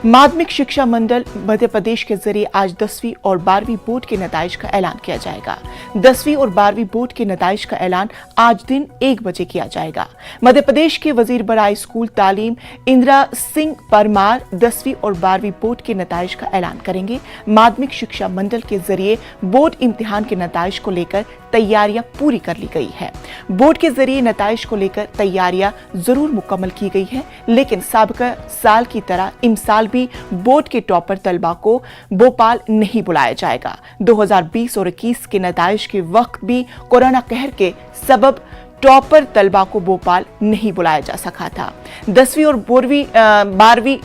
माध्यमिक शिक्षा मंडल मध्य प्रदेश के जरिए आज 10वीं और 12वीं बोर्ड के नताइज का ऐलान किया जाएगा। 10वीं और 12वीं बोर्ड के नताइज का ऐलान आज दिन 1 बजे किया जाएगा। मध्य प्रदेश के वजीर बराए स्कूल तालीम इंदिरा सिंह परमार 10वीं और 12वीं बोर्ड के नताइज का ऐलान करेंगे। माध्यमिक शिक्षा मंडल के जरिए बोर्ड इम्तिहान के नताइज को लेकर तैयारियां पूरी कर ली गई है। बोर्ड के जरिए नताइज को लेकर तैयारियां जरूर मुकम्मल की गई है, लेकिन साबिका साल की तरह इमसाल भी बोर्ड के टॉपर तलबा को भोपाल नहीं बुलाया जाएगा। 2020 और 21 के नताइज के वक्त भी कोरोना कहर के सबब टॉपर तलबा को भोपाल नहीं बुलाया जा सका था। 10वीं और 12वीं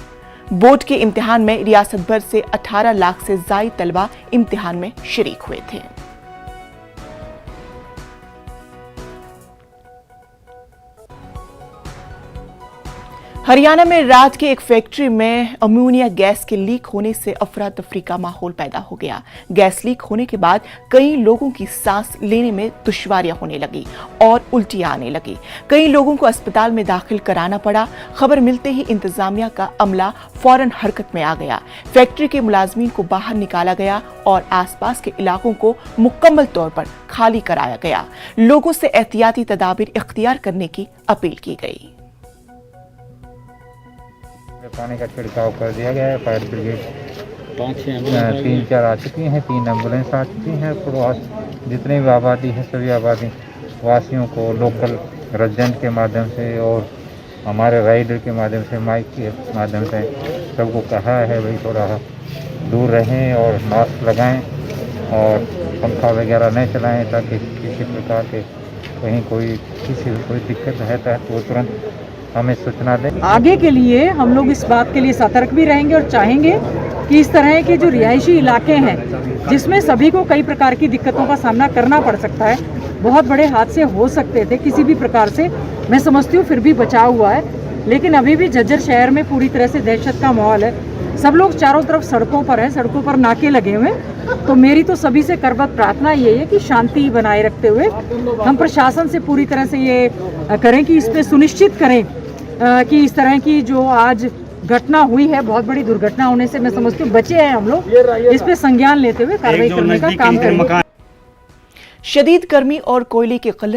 बोर्ड के इम्तिहान में रियासत भर से 18 लाख से ज्यादा तलबा इम्तिहान में शरीक हुए थे। हरियाणा में रात के एक फैक्ट्री में अमोनिया गैस के लीक होने से अफरा तफरी का माहौल पैदा हो गया। गैस लीक होने के बाद कई लोगों की सांस लेने में दुश्वारियां होने लगी और उल्टियां आने लगी। कई लोगों को अस्पताल में दाखिल कराना पड़ा। खबर मिलते ही इंतजामिया का अमला फौरन हरकत में आ गया। फैक्ट्री के मुलाजमीन को बाहर निकाला गया और आसपास के इलाकों को मुकम्मल तौर पर खाली कराया गया। लोगों से एहतियाती तदाबीर इख्तियार करने की अपील की गई। पानी का छिड़काव कर दिया गया है। फायर ब्रिगेड 3-4 आ चुकी हैं, 3 एम्बुलेंस आ चुकी हैं। पड़ोस जितने भी आबादी है सभी आबादी वासियों को लोकल रेजिडेंट के माध्यम से और हमारे राइडर के माध्यम से माइक के माध्यम से सबको कहा है भाई थोड़ा दूर रहें और मास्क लगाएं और पंखा वगैरह नहीं चलाएं ताकि किसी प्रकार के कहीं किसी कोई दिक्कत है तो वो तुरंत हमें सूचना दें। आगे के लिए हम लोग इस बात के लिए सतर्क भी रहेंगे और चाहेंगे कि इस तरह के जो रिहायशी इलाके हैं जिसमें सभी को कई प्रकार की दिक्कतों का सामना करना पड़ सकता है, बहुत बड़े हादसे हो सकते थे किसी भी प्रकार से, मैं समझती हूँ फिर भी बचाव हुआ है। लेकिन अभी भी झज्जर शहर में पूरी तरह से दहशत का माहौल है। सब लोग चारों तरफ सड़कों पर हैं, सड़कों पर नाके लगे हुए। तो मेरी तो सभी से करबद्ध प्रार्थना ये है कि शांति बनाए रखते हुए हम प्रशासन से पूरी तरह से ये करें कि इस पे सुनिश्चित करें कि इस तरह की जो आज घटना हुई है, बहुत बड़ी दुर्घटना होने से मैं समझती हूँ बचे हैं हम लोग, इस पे संज्ञान लेते हुए कार्रवाई करने का काम करें। शदीद गर्मी और कोयले की किल्लत